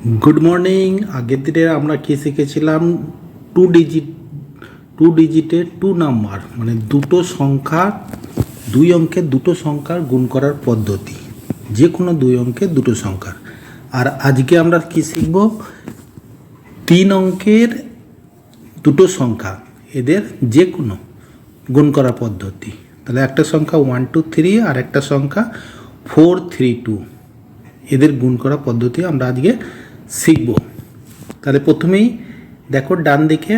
Good morning. আগের দিনে আমরা কি শিখেছিলাম? টু ডিজিটের টু নাম্বার মানে দুটো সংখ্যা, দুই অঙ্কের দুটো সংখ্যার গুণ করার পদ্ধতি, যে কোনো দুই অঙ্কের দুটো সংখ্যার। আর আজকে আমরা কি শিখব? তিন অঙ্কের দুটো সংখ্যা, এদের যে কোনো গুণ করার পদ্ধতি। তাহলে একটা সংখ্যা 1 2 3 আর একটা সংখ্যা 4 3 2, এদের গুণ করা পদ্ধতি আমরা আজকে শিখব। তাহলে প্রথমেই দেখো ডান দিকে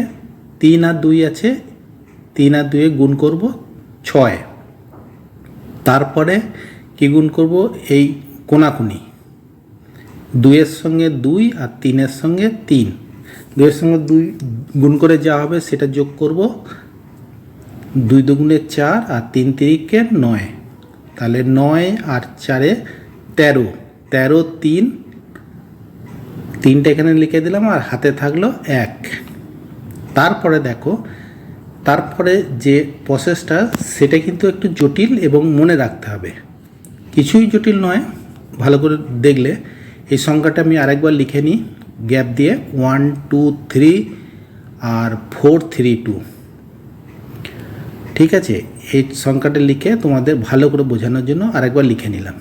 3 আর 2 আছে, 3 আর 2 গুণ করব 6। তারপরে কি গুণ করব? এই কোনাকুনি 2 এর সঙ্গে 2 আর 3 এর সঙ্গে 3, 2 এর সঙ্গে 2 গুণ করে যা হবে সেটা যোগ করব। 2 দুগুণে 4 আর 3 তিরিকে 9, তাহলে 9 আর 4 13, 13 3, 3টা এখানে লিখে দিলাম আর হাতে থাকলো 1। তারপরে দেখো, তারপরে যে প্রসেসটা সেটা কিন্তু একটু জটিল এবং মনে রাখতে হবে, কিছুই জটিল নয়। ভালো করে দেখলে এই সংখ্যাটা আমি আরেকবার লিখে নিই গ্যাপ দিয়ে, 1 2 3 আর 4 3 2। ঠিক আছে, এই সংখ্যাটা লিখে তোমাদের ভালো করে বোঝানোর জন্য আরেকবার লিখে নিলাম।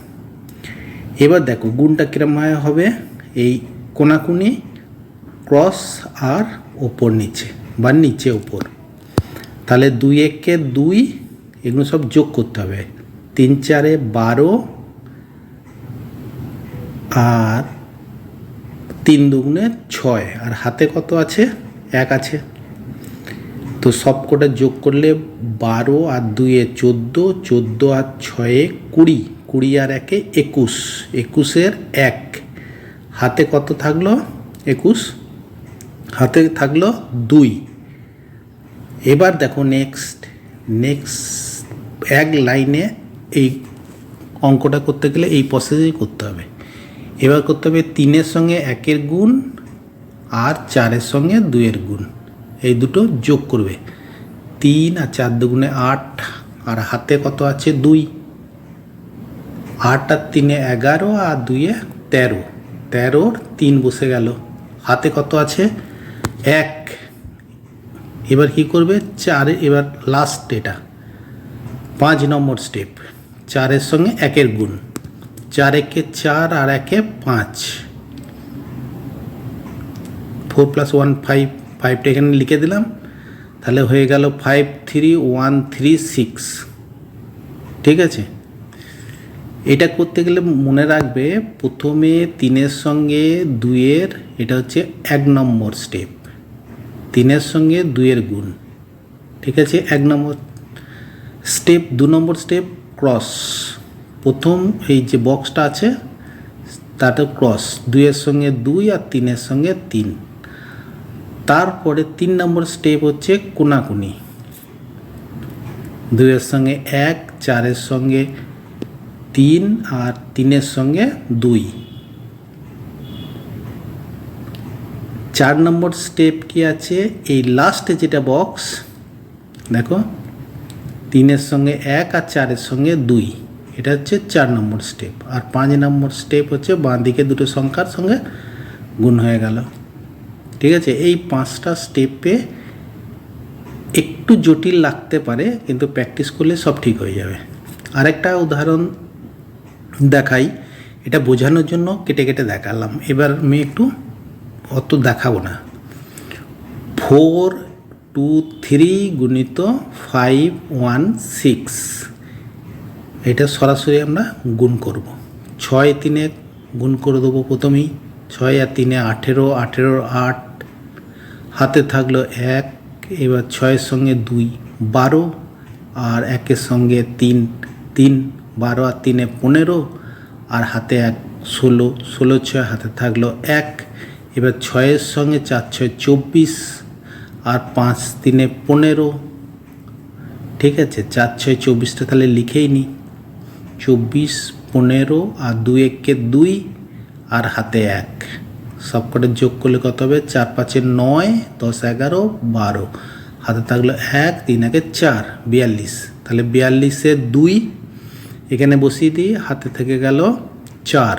এবার দেখো গুণটা কিরম হবে? এই কোনাকুনি ক্রস আর ওপর নিচে বা নিচে ওপর। তাহলে 2 1 2, এগুলো সব যোগ করতে হবে। 3 4 12 আর 3 দুগুণে 6, আর হাতে কত আছে? 1 আছে। তো সব কটা যোগ করলে 12 আর 2 14, 14 আর 6 20, 20 আর 1 21, 21 1, হাতে কত থাকলো? 21, হাতে থাকলো 2। এবার দেখো নেক্সট এক লাইনে এই অঙ্কটা করতে গেলে এই প্রসেসই করতে হবে। এবার করতে হবে 3-এর সঙ্গে 1-এর গুণ আর 4-এর সঙ্গে 2-এর গুণ, এই দুটো যোগ করবে। 3 আর 4 দুগুণে 8, আর হাতে কত আছে? 2, 8 আর 3 11 আর 2 13, 13 3 বসে গেল, হাতে কত আছে? 1। এবার কি করবে? 4, এবার লাস্ট এটা 5 নম্বর স্টেপ, 4-এর সঙ্গে 1-এর গুণ, 4 1 4 আর 1 5, 4 + 1 5, 5টা এখানে লিখে দিলাম। তাহলে হয়ে গেল 5 3 1 3 6। ঠিক আছে, এটা করতে গেলে মনে রাখবে প্রথমে 3-এর সঙ্গে 2-এর, এটা হচ্ছে 1 নম্বর স্টেপ, 3-এর সঙ্গে 2-এর গুণ। ঠিক আছে, 1 নম্বর স্টেপ। 2 নম্বর স্টেপ ক্রস, প্রথম এই যে বক্সটা আছে তাতে ক্রস, 2-এর সঙ্গে 2 আর 3-এর সঙ্গে 3। তারপরে 3 নম্বর স্টেপ হচ্ছে কোনাকুনি, 2-এর সঙ্গে 1, 4-এর সঙ্গে 3 আর 3-এর সঙ্গে 2। 4 নম্বর স্টেপ কি আছে? এই লাস্টে যেটা বক্স দেখো, 3-এর সঙ্গে 1 আর 4-এর সঙ্গে 2, এটা হচ্ছে 4 নম্বর স্টেপ। আর 5 নম্বর স্টেপ হচ্ছে বাঁ দিকে দুটো সংখ্যার সঙ্গে গুণ হয়ে গেল। ঠিক আছে, এই 5টা স্টেপে একটু জটিল লাগতে পারে, কিন্তু প্র্যাকটিস করলে সব ঠিক হয়ে যাবে। আরেকটা উদাহরণ দেখাই, এটা বোঝানোর জন্য কেটে কেটে দেখালাম। এবার আমি একটু অত দেখাবো না। 4 2 3 গুণিত 5 1 6, এটা সরাসরি আমরা গুণ করব। 6 3 গুণ করে দেবো প্রথমেই, 6 আর 3 18, 18 8, হাতে থাকলো 1। এবার 6-এর সঙ্গে 2 12, আর 1-এর সঙ্গে 3 3, 12 আর 3 15, আর হাতে 1 16, 16 6 হাতে থাকলো 1। এবার 6-এর সঙ্গে 4 6 24, আর 5 3 15। ঠিক আছে, 4 6 24টা তাহলে লিখেই নিই, 24 15 আর 2 1 2, আর হাতে 1। সব কটা যোগ করলে কত হবে? 4 5 9, 10 11 12, হাতে থাকলো 1, 3 1 4, 42। তাহলে 42-এ 2 এখানে বসিয়ে দিই, হাতে থেকে গেল 4।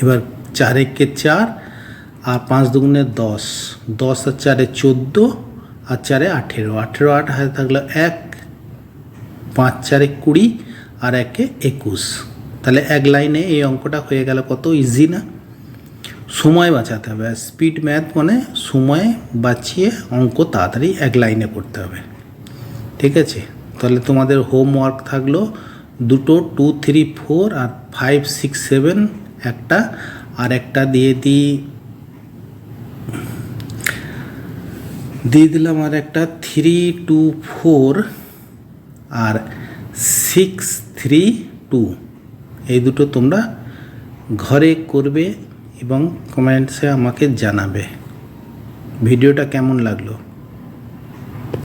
এবার 4 একে 4 আর 5 দুগুণে 10, 10 আর 4 14 আর 4 18, 18 8 হাতে থাকলো 1, 5 4 20 আর 1 21। তাহলে এক লাইনে এই অঙ্কটা হয়ে গেল। কত ইজি না? সময় বাঁচাতে হবে। স্পিড ম্যাথ মানে সময় বাঁচিয়ে অঙ্ক তাড়াতাড়ি এক লাইনে করতে হবে। ঠিক আছে, তাহলে তোমাদের হোমওয়ার্ক থাকলো দুটো 2 3 4 আর 5 6 7 একটা, আর একটা দিয়ে দিলাম আর একটা 3 2 4 আর 6 3 2। এই দুটো তোমরা ঘরে করবে এবং কমেন্টসে আমাকে জানাবে ভিডিওটা কেমন লাগলো।